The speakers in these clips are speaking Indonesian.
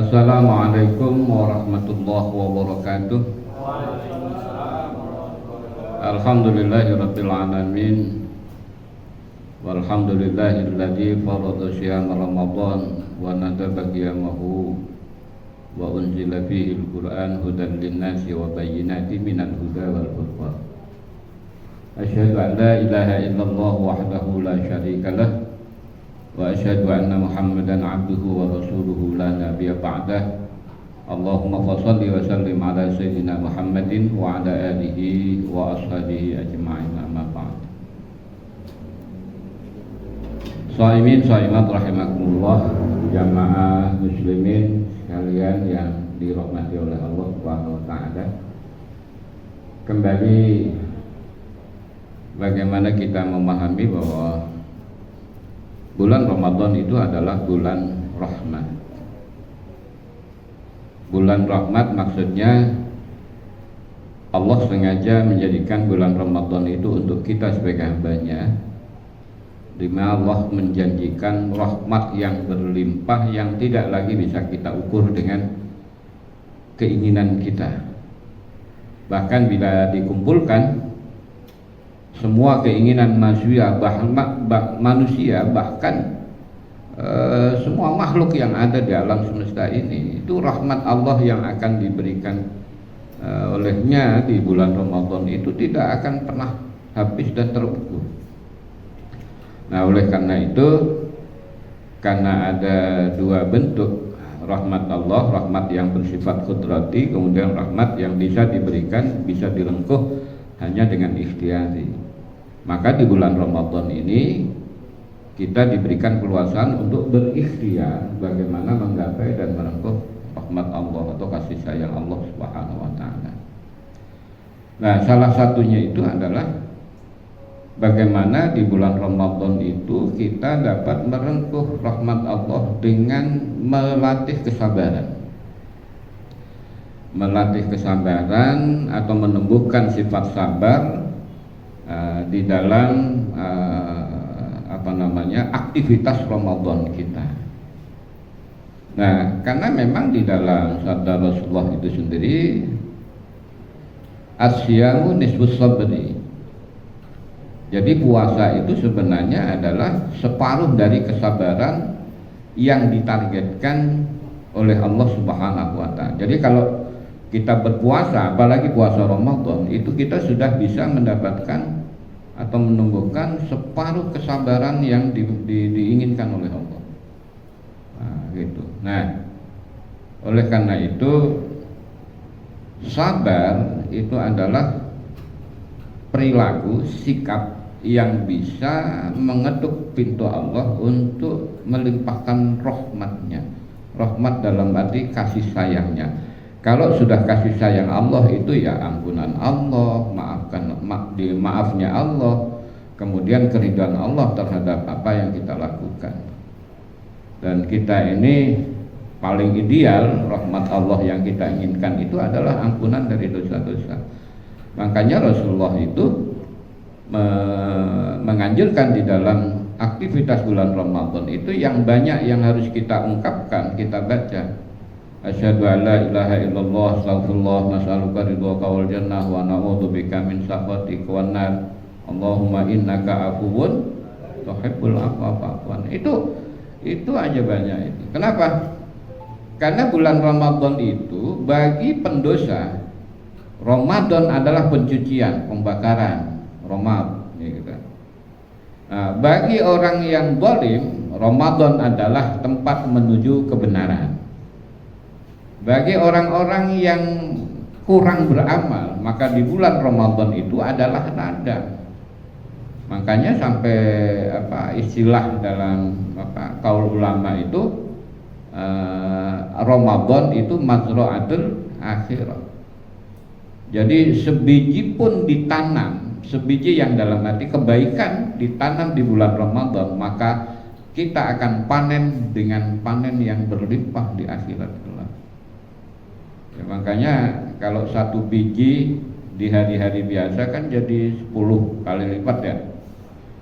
Assalamualaikum warahmatullahi wabarakatuh. Alhamdulillahirabbil alamin. Walhamdulillahilladzi farada syahra Ramadan wa nadaba qiyamahu wa unzila fihi al-Qur'an hudan lin-nasi wa bayyinatin minal huda wal furqan. Asyhadu an la ilaha illallah wahdahu la syarika lah wa asyhadu anna Muhammadan abduhu wa rasuluhu la nabiyya ba'dah. Allahumma fashalli wa sallim ala sayyidina Muhammadin wa ala alihi wa ashabihi ajma'in, amma ba'd. Shaimin shaimat rahimakumullah, jamaah muslimin sekalian yang dirahmati oleh Allah Subhanahu wa taala. Kembali bagaimana kita memahami bahwa bulan Ramadan itu adalah bulan rahmat. Bulan rahmat maksudnya Allah sengaja menjadikan bulan Ramadan itu untuk kita sebagai hambanya, di mana Allah menjanjikan rahmat yang berlimpah yang tidak lagi bisa kita ukur dengan keinginan kita. Bahkan bila dikumpulkan semua keinginan manusia bahkan semua makhluk yang ada di alam semesta ini, itu rahmat Allah yang akan diberikan olehnya di bulan Ramadan itu tidak akan pernah habis dan terukur. Nah, oleh karena itu, karena ada dua bentuk rahmat Allah, rahmat yang bersifat qudrati, kemudian rahmat yang bisa diberikan, bisa direngkuh hanya dengan ikhtiari. Maka di bulan Ramadan ini kita diberikan keluasan untuk berikhtiar bagaimana menggapai dan merengkuh rahmat Allah atau kasih sayang Allah Subhanahu wa taala. Nah, salah satunya itu adalah bagaimana di bulan Ramadan itu kita dapat merengkuh rahmat Allah dengan melatih kesabaran. Melatih kesabaran atau menumbuhkan sifat sabar di dalam aktivitas Ramadan kita. Nah, karena memang di dalam sabda Rasulullah itu sendiri, asyamu nisfus sabri. Jadi puasa itu sebenarnya adalah separuh dari kesabaran yang ditargetkan oleh Allah Subhanahu wa taala. Jadi kalau kita berpuasa, apalagi puasa Ramadan, itu kita sudah bisa mendapatkan atau menumbuhkan separuh kesabaran yang diinginkan oleh Allah. Nah, gitu. Nah, oleh karena itu sabar itu adalah perilaku sikap yang bisa mengetuk pintu Allah untuk melimpahkan rahmatnya. Rahmat dalam arti kasih sayangnya. Kalau sudah kasih sayang Allah itu ya ampunan Allah, maafnya Allah, kemudian keridhaan Allah terhadap apa yang kita lakukan. Dan kita ini paling ideal, rahmat Allah yang kita inginkan itu adalah ampunan dari dosa-dosa. Makanya Rasulullah itu menganjurkan di dalam aktivitas bulan Ramadan itu yang banyak yang harus kita ungkapkan, kita baca. Asyhadu an la ilaha illallah, astaghfirullah, nas'aluka ridhaka wal jannah wa na'udzubika min sakhatika wan nar. Allahumma innaka afuwun tuhibbul afwa fa'fu anni. Itu aja banyak itu. Kenapa? Karena bulan Ramadan itu bagi pendosa, Ramadan adalah pencucian, pembakaran, Ramadan gitu. Nah, bagi orang yang zalim, Ramadan adalah tempat menuju kebenaran. Bagi orang-orang yang kurang beramal, maka di bulan Ramadan itu adalah ladang. Makanya sampai istilah dalam kaul ulama itu Ramadan itu mazra'atul akhirah. Jadi sebiji pun ditanam, sebiji yang dalam arti kebaikan ditanam di bulan Ramadan, maka kita akan panen dengan panen yang berlimpah di akhirat kelak. Ya, makanya kalau satu biji di hari-hari biasa kan jadi 10 kali lipat ya.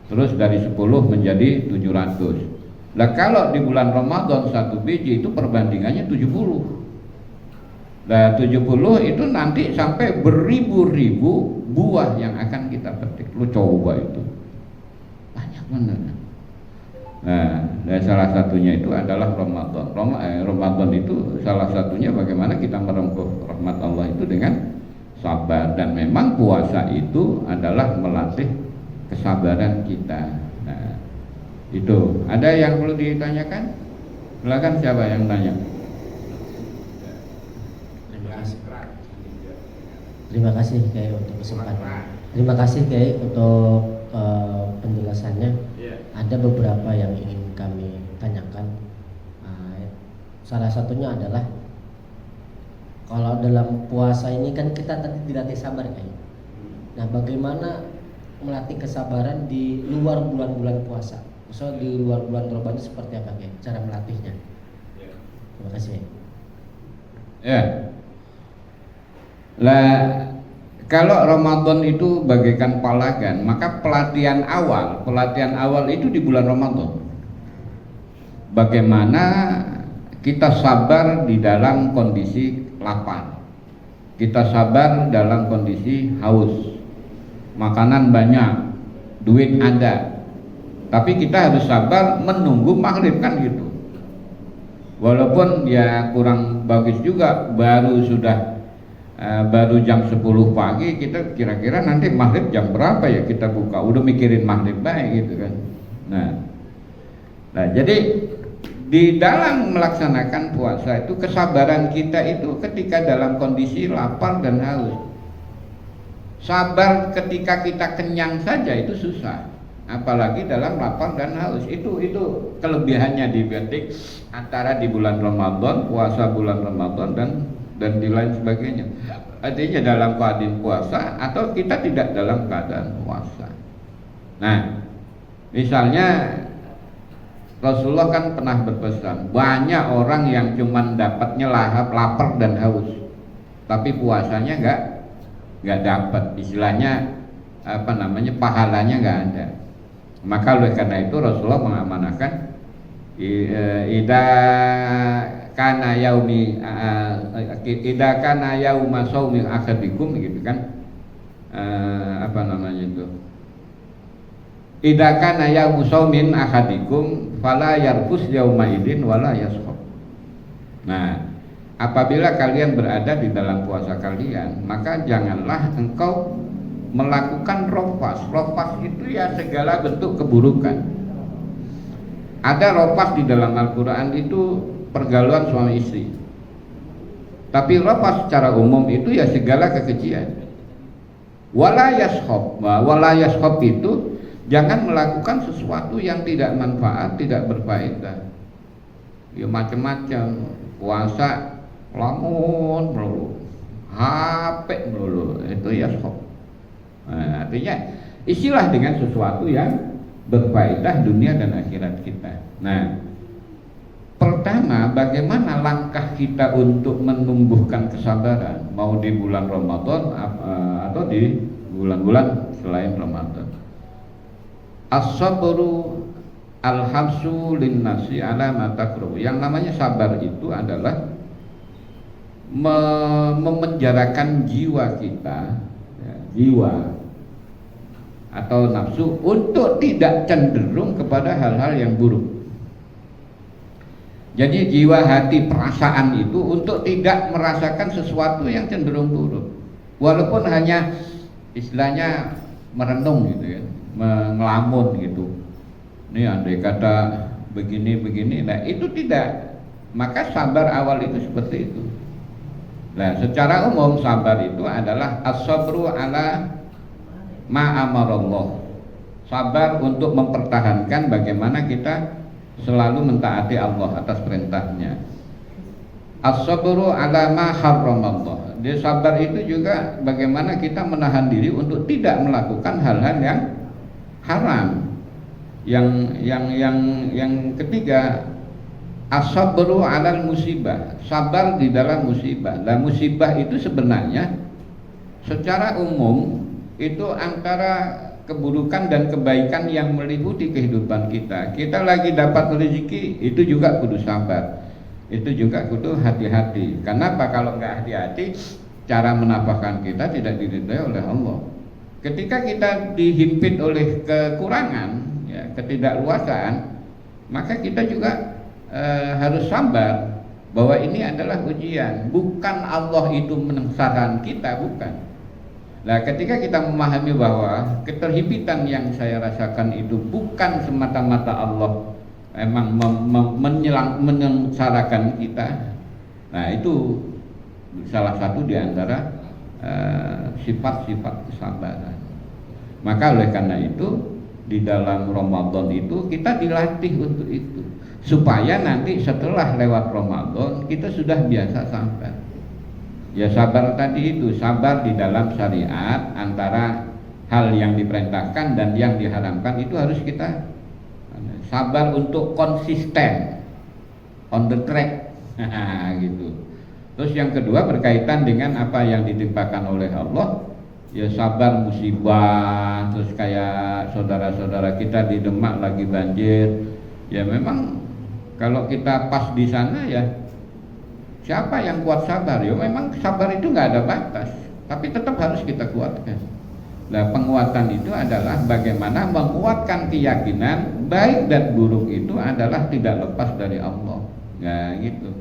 Terus dari 10 menjadi 700. Lah kalau di bulan Ramadan satu biji itu perbandingannya 70. Nah 70 itu nanti sampai beribu-ribu buah yang akan kita petik. Lu coba itu, banyak benar. Nah, salah satunya itu adalah Ramadan. Ramadan itu salah satunya bagaimana kita merengkuh rahmat Allah itu dengan sabar. Dan memang puasa itu adalah melatih kesabaran kita. Nah, itu ada yang perlu ditanyakan? Silakan, siapa yang tanya? Terima kasih Kiai untuk kesempatan. Terima kasih Kiai untuk penjelasannya. Ada beberapa yang ingin kami tanyakan. Salah satunya adalah kalau dalam puasa ini kan kita tadi dilatih sabar Kiai. Nah, bagaimana melatih kesabaran di luar bulan-bulan puasa? Misalnya di luar bulan Ramadan seperti apa Kiai? Cara melatihnya? Terima kasih. Ya. Lah kalau Ramadan itu bagaikan palagan, maka pelatihan awal itu di bulan Ramadan. Bagaimana kita sabar di dalam kondisi lapar, kita sabar dalam kondisi haus, makanan banyak, duit ada, tapi kita harus sabar menunggu maghrib kan gitu. Walaupun ya kurang bagus juga, baru jam 10 pagi, kita kira-kira nanti maghrib jam berapa ya kita buka, udah mikirin maghrib baik gitu kan. Nah jadi di dalam melaksanakan puasa itu kesabaran kita itu ketika dalam kondisi lapar dan haus. Sabar ketika kita kenyang saja itu susah, apalagi dalam lapar dan haus. Itu kelebihannya dibanding antara di bulan Ramadan, puasa bulan Ramadan dan di lain sebagainya. Artinya dalam keadaan puasa atau kita tidak dalam keadaan puasa. Nah, misalnya Rasulullah kan pernah berpesan, banyak orang yang cuman dapatnya lapar dan haus, tapi puasanya nggak dapat, istilahnya pahalanya nggak ada. Maka oleh karena itu Rasulullah mengamanahkan ida kana yauma shaumi ahadikum gitu kan, ida kana yaumu shaumin ahadikum fala yarfus yauma idin wala yashab. Nah, apabila kalian berada di dalam puasa kalian, maka janganlah engkau melakukan rofas. Rofas itu ya segala bentuk keburukan. Ada rofas di dalam Al-Quran itu pergaulan suami istri. Tapi rofas secara umum itu ya segala kekejian. Wala yashab itu jangan melakukan sesuatu yang tidak manfaat, tidak berfaedah. Ya macam-macam. Puasa lamun melulu, HP melulu, itu yashab. Nah, artinya isilah dengan sesuatu yang berfaedah dunia dan akhirat kita. Nah, pertama, bagaimana langkah kita untuk menumbuhkan kesabaran, mau di bulan Ramadan atau di bulan-bulan selain Ramadan. As-sabru al-habsu linnasi ala ma takrahu. Yang namanya sabar itu adalah memenjarakan jiwa kita, ya, jiwa atau nafsu untuk tidak cenderung kepada hal-hal yang buruk. Jadi jiwa, hati, perasaan itu untuk tidak merasakan sesuatu yang cenderung buruk, walaupun hanya istilahnya merenung gitu ya, ngelamun gitu. Ini andai kata begini, nah itu tidak. Maka sabar awal itu seperti itu. Nah, secara umum sabar itu adalah as-sabru ala ma amarallah. Sabar untuk mempertahankan bagaimana kita selalu mentaati Allah atas perintahnya. As-sabru ala ma harramallah. Dia sabar itu juga bagaimana kita menahan diri untuk tidak melakukan hal-hal yang haram. Yang ketiga, as-sabru alal musibah. Sabar di dalam musibah. Nah, musibah itu sebenarnya secara umum itu antara keburukan dan kebaikan yang meliputi kehidupan kita. Kita lagi dapat rezeki, itu juga kudu sabar. Itu juga kudu hati-hati. Kenapa? Kalau nggak hati-hati, cara menafkahkan kita tidak diridhai oleh Allah. Ketika kita dihimpit oleh kekurangan, ya, ketidakluasaan, maka kita juga harus sabar bahwa ini adalah ujian. Bukan Allah itu menengsarkan kita, bukan. Nah, ketika kita memahami bahwa keterhimpitan yang saya rasakan itu bukan semata-mata Allah emang menyengsarakan kita, nah itu salah satu di antara sifat-sifat kesabaran. Maka oleh karena itu di dalam Ramadan itu kita dilatih untuk itu, supaya nanti setelah lewat Ramadan kita sudah biasa sabar. Ya, sabar tadi itu, sabar di dalam syariat antara hal yang diperintahkan dan yang diharamkan itu harus kita sabar untuk konsisten on the track. Gitu. Terus yang kedua berkaitan dengan apa yang ditimpakan oleh Allah, ya sabar musibah. Terus kayak saudara-saudara kita di Demak lagi banjir, ya memang kalau kita pas di sana, ya siapa yang kuat sabar? Ya memang sabar itu nggak ada batas, tapi tetap harus kita kuatkan. Nah, penguatan itu adalah bagaimana menguatkan keyakinan baik dan buruk itu adalah tidak lepas dari Allah. Nah, gitu.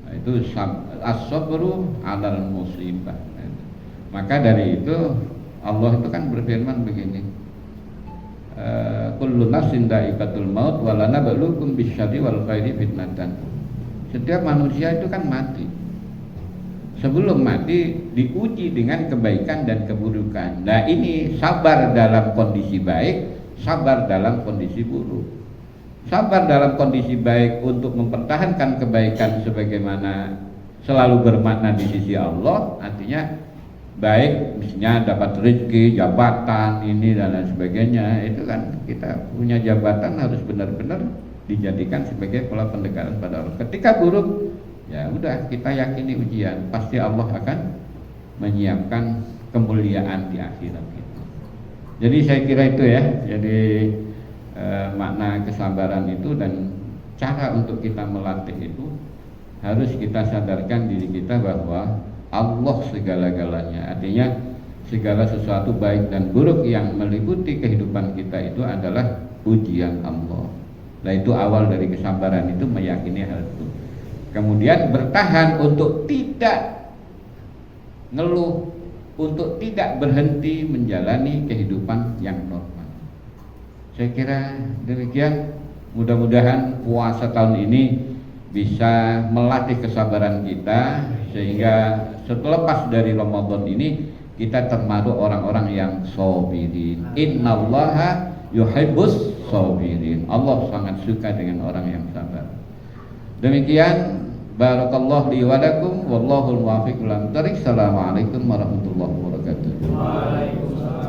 Nah, itu as-sabru 'alal musibah. Maka dari itu Allah itu kan berfirman begini, kullu nafsin dha'iqatul maut wa lanabluukum bisyarri wal khairi fitnatan. Setiap manusia itu kan mati. Sebelum mati diuji dengan kebaikan dan keburukan. Nah, ini sabar dalam kondisi baik, sabar dalam kondisi buruk. Sabar dalam kondisi baik untuk mempertahankan kebaikan sebagaimana selalu bermakna di sisi Allah, artinya baik misalnya dapat rezeki, jabatan ini dan lain sebagainya. Itu kan kita punya jabatan harus benar-benar dijadikan sebagai pola pendekatan pada Allah. Ketika buruk, ya udah kita yakini ujian, pasti Allah akan menyiapkan kemuliaan di akhirat itu. Jadi saya kira itu ya, jadi makna kesabaran itu dan cara untuk kita melatih itu harus kita sadarkan diri kita bahwa Allah segala-galanya, artinya segala sesuatu baik dan buruk yang meliputi kehidupan kita itu adalah ujian Allah. Nah, itu awal dari kesabaran itu meyakini hal itu. Kemudian bertahan untuk tidak ngeluh, untuk tidak berhenti menjalani kehidupan yang normal. Saya kira demikian. Mudah-mudahan puasa tahun ini bisa melatih kesabaran kita sehingga selepas dari Ramadan ini kita termasuk orang-orang yang sabirin. Innallaha yuhibbus sabirin. Allah sangat suka dengan orang yang sabar. Demikian, barakallahu li wa lakum wallahu al-muwaffiq ila thariq. Assalamualaikum warahmatullahi wabarakatuh. Waalaikumsalam.